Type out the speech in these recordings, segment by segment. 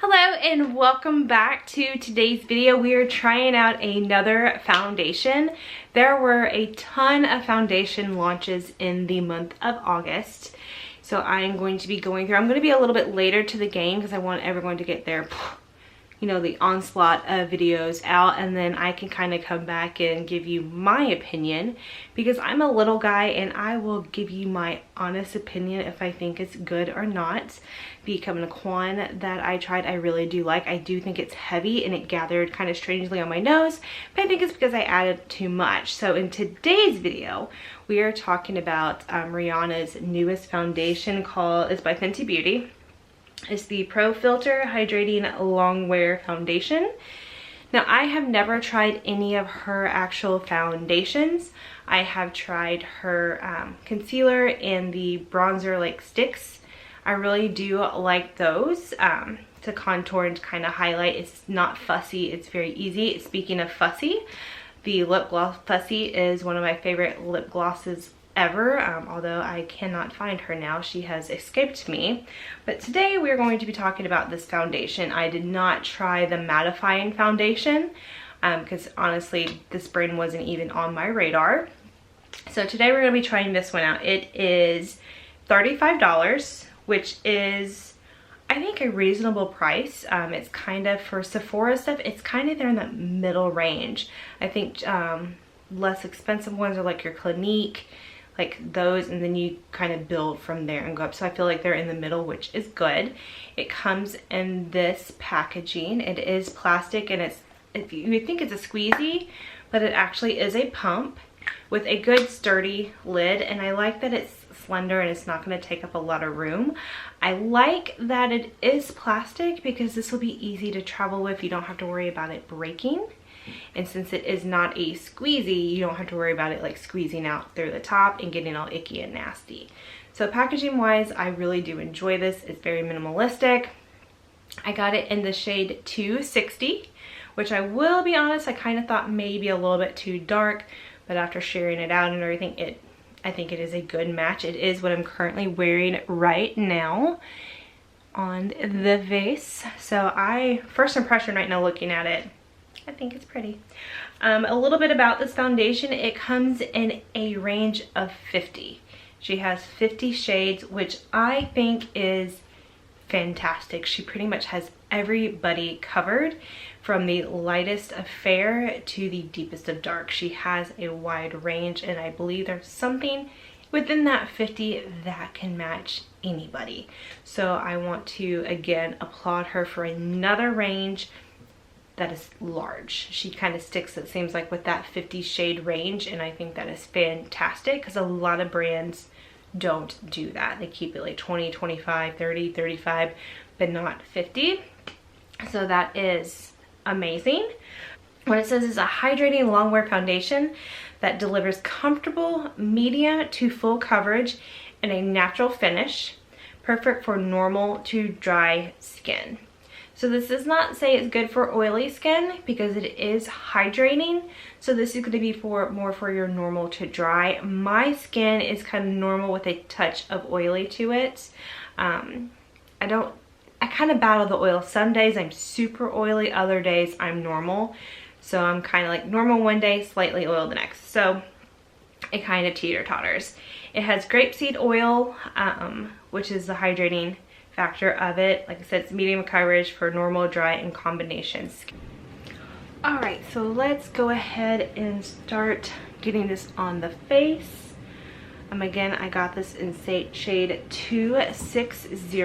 Hello and welcome back to today's video. We are trying out another foundation. There were a ton of foundation launches in the month of August. So I am going to be going through, I'm going to be a little bit later to the game because I want everyone to get their, you know, the onslaught of videos out, and then I can kind of come back and give you my opinion because I'm a little guy and I will give you my honest opinion if I think it's good or not. The Kavanaquan that I tried, I really do like. I do think it's heavy and it gathered kind of strangely on my nose, but I think it's because I added too much. So in today's video, we are talking about Rihanna's newest foundation it's by Fenty Beauty. It's the Pro Filt'r Hydrating Longwear Foundation. Now, I have never tried any of her actual foundations. I have tried her concealer and the bronzer like sticks. I really do like those to contour and to kind of highlight. It's not fussy, it's very easy. Speaking of fussy, the lip gloss Fussy is one of my favorite lip glosses ever, although I cannot find her now. She has escaped me. But today we're going to be talking about this foundation. I did not try the mattifying foundation because honestly this brand wasn't even on my radar. So today we're going to be trying this one out. It is $35, which is I think a reasonable price. It's kind of, for Sephora stuff, it's kind of there in that middle range. I think less expensive ones are like your Clinique, like those, and then you kind of build from there and go up. So I feel like they're in the middle, which is good. It comes in this packaging. It is plastic and you would think it's a squeezy, but it actually is a pump with a good sturdy lid, and I like that it's slender and it's not going to take up a lot of room. I like that it is plastic because this will be easy to travel with. You don't have to worry about it breaking. And since it is not a squeezy, you don't have to worry about it like squeezing out through the top and getting all icky and nasty. So packaging wise, I really do enjoy this. It's very minimalistic. I got it in the shade 260, which I will be honest, I kind of thought maybe a little bit too dark, but after sharing it out and everything, I think it is a good match. It is what I'm currently wearing right now on the face. So first impression right now looking at it, I think it's pretty. A little bit about this foundation. It comes in a range of 50. She has 50 shades, which I think is fantastic. She pretty much has everybody covered, from the lightest of fair to the deepest of dark. She has a wide range, and I believe there's something within that 50 that can match anybody. So I want to again applaud her for another range that is large. She kind of sticks, it seems like, with that 50 shade range, and I think that is fantastic because a lot of brands don't do that. They keep it like 20, 25, 30, 35, but not 50. So that is amazing. What it says is a hydrating longwear foundation that delivers comfortable medium to full coverage and a natural finish, perfect for normal to dry skin. So this does not say it's good for oily skin because it is hydrating. So this is going to be more for your normal to dry. My skin is kind of normal with a touch of oily to it. I kind of battle the oil. Some days I'm super oily, other days I'm normal. So I'm kind of like normal one day, slightly oil the next. So it kind of teeter-totters. It has grapeseed oil, which is the hydrating factor of it. Like I said, it's medium coverage for normal, dry, and combinations. Alright, so let's go ahead and start getting this on the face. Again, I got this in shade 260.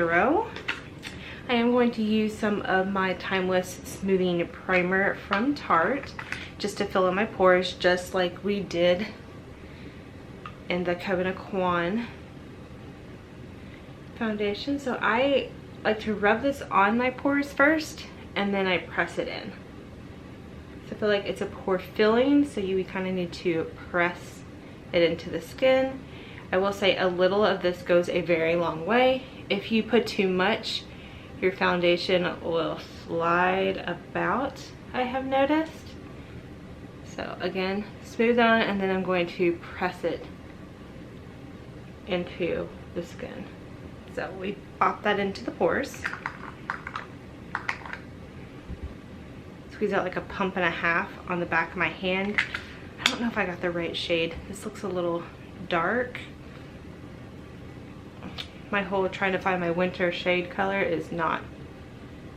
I am going to use some of my Timeless Smoothing Primer from Tarte just to fill in my pores, just like we did in the Kavanaquan foundation. So I like to rub this on my pores first and then I press it in. So I feel like it's a pore filling, so you kind of need to press it into the skin. I will say a little of this goes a very long way. If you put too much, your foundation will slide about, I have noticed. So again, smooth on, and then I'm going to press it into the skin. So we pop that into the pores. squeeze out like a pump and a half on the back of my hand. I don't know if I got the right shade. This looks a little dark. My whole trying to find my winter shade color is not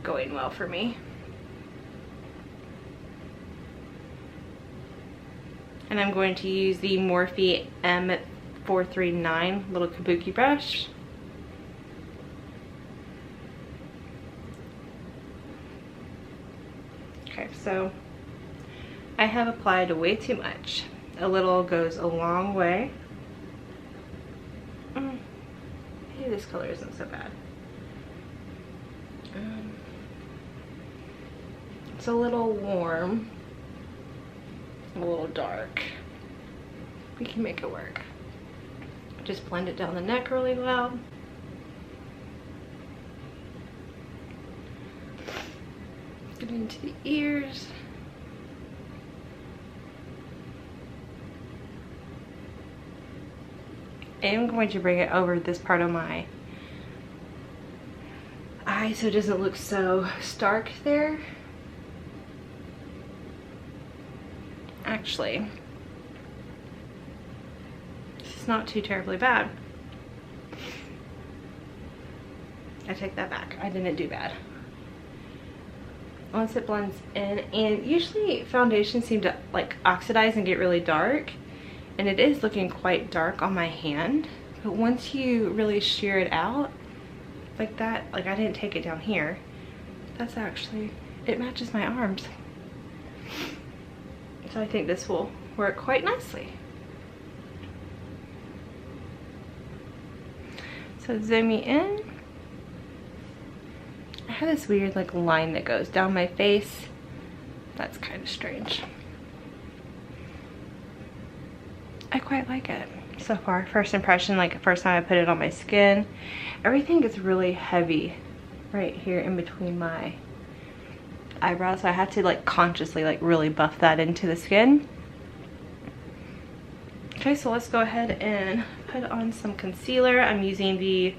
going well for me. And I'm going to use the Morphe M439 little kabuki brush. Okay, so I have applied way too much. A little goes a long way. Maybe this color isn't so bad. It's a little warm, a little dark. We can make it work. Just blend it down the neck really well. Get into the ears. I'm going to bring it over this part of my eye so it doesn't look so stark there. Actually, it's not too terribly bad. I take that back. I didn't do bad. Once it blends in, and usually foundations seem to like oxidize and get really dark, and it is looking quite dark on my hand, but once you really shear it out like that, like I didn't take it down here, that's actually, it matches my arms. So I think this will work quite nicely. So zooming in, I have this weird like line that goes down my face. That's kind of strange. I quite like it so far. First impression, like first time I put it on my skin, everything gets really heavy right here in between my eyebrows, so I had to like consciously like really buff that into the skin. Okay, so let's go ahead and put on some concealer. I'm using the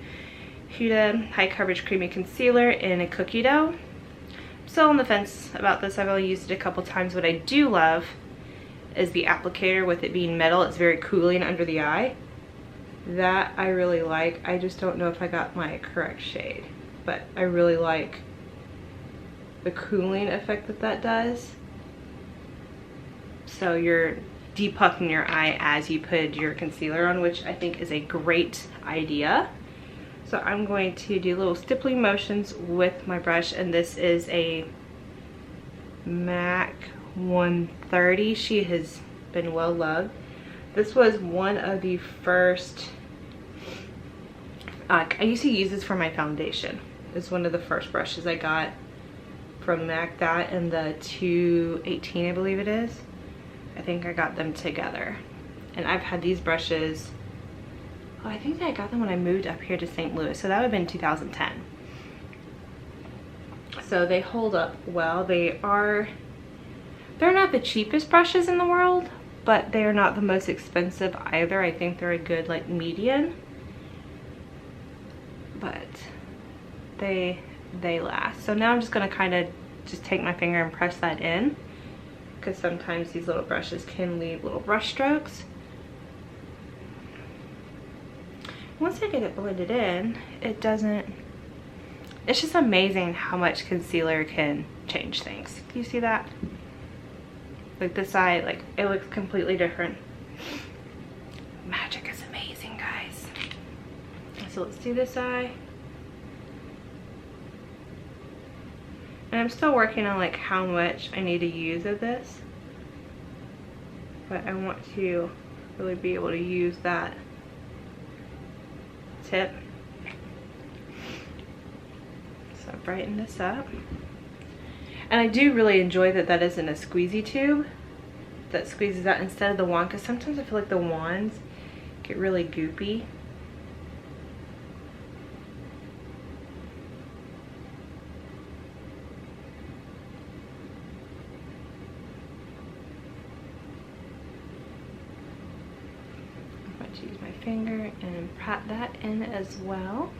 Huda High Coverage Creamy Concealer in a cookie dough. I'm still on the fence about this. I've only used it a couple times. What I do love is the applicator, with it being metal. It's very cooling under the eye. That I really like. I just don't know if I got my correct shade, but I really like the cooling effect that that does. So you're depuffing your eye as you put your concealer on, which I think is a great idea. So I'm going to do little stippling motions with my brush, and this is a MAC 130. She has been well loved. This was one of the first, I used to use this for my foundation. It's one of the first brushes I got from MAC, that and the 218, I believe it is. I think I got them together. And I've had these brushes, I think that I got them when I moved up here to St. Louis, so that would have been 2010. So they hold up well. They're not the cheapest brushes in the world, but they're not the most expensive either. I think they're a good like median, but they last. So now I'm just gonna kind of just take my finger and press that in, because sometimes these little brushes can leave little brush strokes. Once I get it blended in, it doesn't, it's just amazing how much concealer can change things. Do you see that? Like this eye, like it looks completely different. Magic is amazing, guys. So let's do this eye. And I'm still working on like how much I need to use of this, but I want to really be able to use that tip. So brighten this up. And I do really enjoy that that isn't a squeezy tube that squeezes out instead of the wand, because sometimes I feel like the wands get really goopy. I'm going to use my finger and pat that in as well.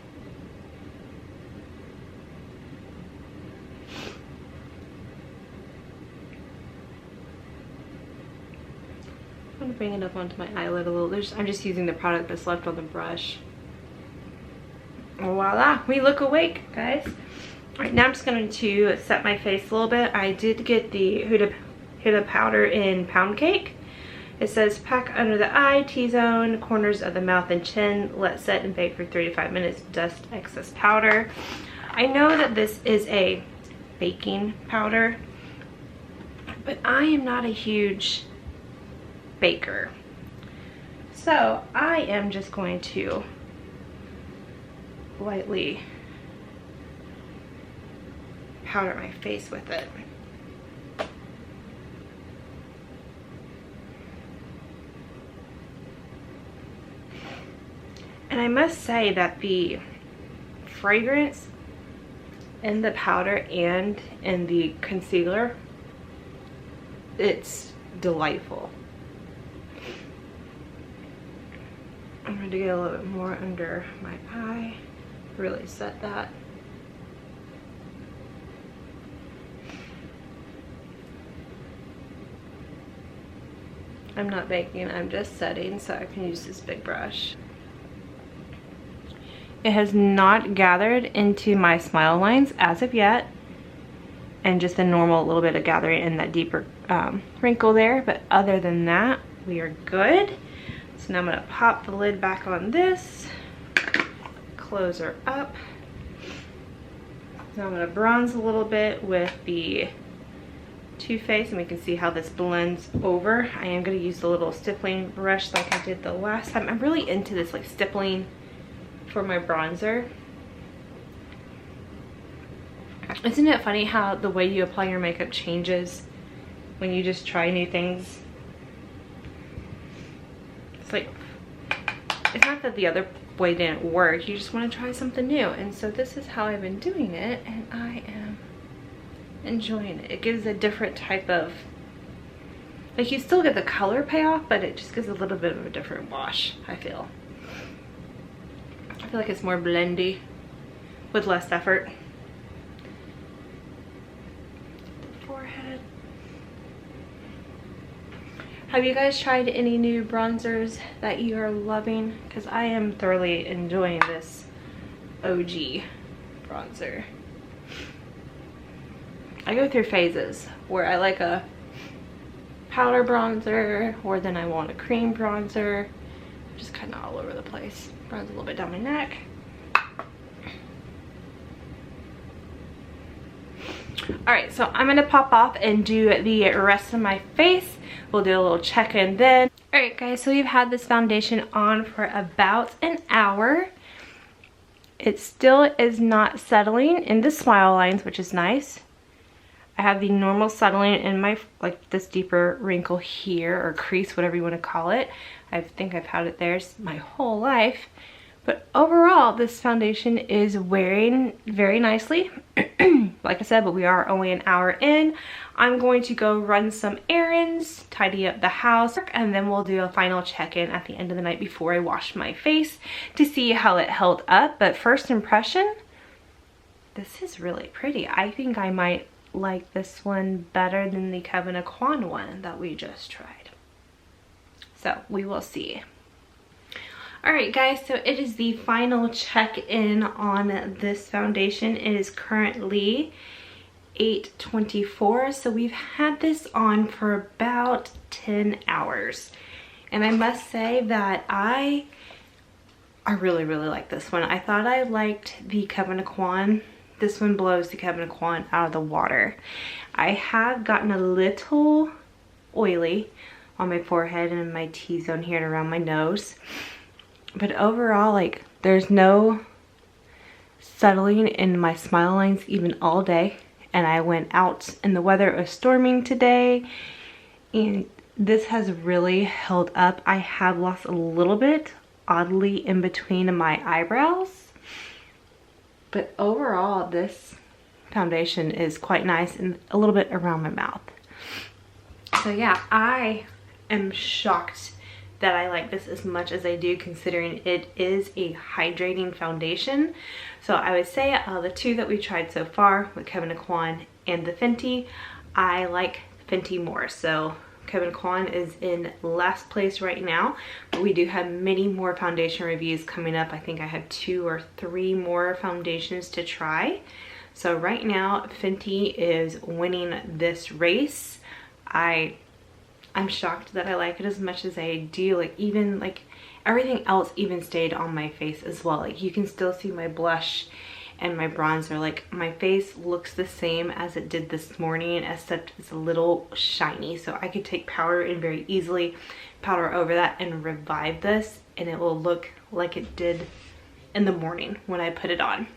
bring it up onto my eyelid a little. I'm just using the product that's left on the brush. Voila, we look awake, guys. All right, now I'm just going to set my face a little bit. I did get the Huda powder in Pound Cake. It says pack under the eye, T-zone, corners of the mouth and chin. Let set and bake for 3 to 5 minutes. Dust excess powder. I know that this is a baking powder, but I am not a huge baker. So I am just going to lightly powder my face with it. And I must say that the fragrance in the powder and in the concealer, it's delightful. I'm going to get a little bit more under my eye, really set that. I'm not baking, I'm just setting, so I can use this big brush. It has not gathered into my smile lines as of yet, and just a normal little bit of gathering in that deeper wrinkle there, but other than that, we are good. So now I'm gonna pop the lid back on this, close her up. Now I'm gonna bronze a little bit with the Too Faced, and we can see how this blends over. I am gonna use the little stippling brush like I did the last time. I'm really into this like stippling for my bronzer. Isn't it funny how the way you apply your makeup changes when you just try new things? It's like, it's not that the other way didn't work, you just want to try something new. And so this is how I've been doing it, and I am enjoying it. It gives a different type of, like, you still get the color payoff, but it just gives a little bit of a different wash, I feel. I feel like it's more blendy with less effort. The forehead. Have you guys tried any new bronzers that you are loving? Because I am thoroughly enjoying this OG bronzer. I go through phases where I like a powder bronzer, or then I want a cream bronzer. Just kind of all over the place. Bronze a little bit down my neck. Alright, so I'm gonna pop off and do the rest of my face. We'll do a little check-in then. Alright guys, so we've had this foundation on for about an hour. It still is not settling in the smile lines, which is nice. I have the normal settling in my, like, this deeper wrinkle here, or crease, whatever you want to call it. I think I've had it there my whole life. But overall, this foundation is wearing very nicely. Like I said, but we are only an hour in. I'm going to go run some errands, tidy up the house, and then we'll do a final check-in at the end of the night before I wash my face to see how it held up. But first impression, this is really pretty. I think I might like this one better than the Kevyn Aucoin one that we just tried. So we will see. Alright guys, so it is the final check-in on this foundation. It is currently 8:24, so we've had this on for about 10 hours. And I must say that I really like this one. I thought I liked the Kevyn Aucoin. This one blows the Kevyn Aucoin out of the water. I have gotten a little oily on my forehead and in my T-zone here and around my nose. But overall, like, there's no settling in my smile lines even all day. And I went out in the weather, it was storming today, and this has really held up. I have lost a little bit, oddly, in between my eyebrows. But overall, this foundation is quite nice, and a little bit around my mouth. So yeah, I am shocked that I like this as much as I do, considering it is a hydrating foundation. So I would say the two that we tried so far with Kevyn Aucoin and the Fenty, I like Fenty more. So Kevin Kwan is in last place right now, but we do have many more foundation reviews coming up. I think I have 2 or 3 more foundations to try. So right now, Fenty is winning this race. I'm shocked that I like it as much as I do. Like, even like everything else even stayed on my face as well. Like, you can still see my blush and my bronzer. Like, my face looks the same as it did this morning, except it's a little shiny. So I could take powder and very easily powder over that and revive this, and it will look like it did in the morning when I put it on.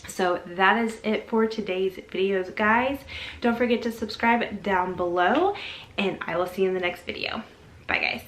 So that is it for today's videos, guys. Don't forget to subscribe down below, and I will see you in the next video. Bye, guys.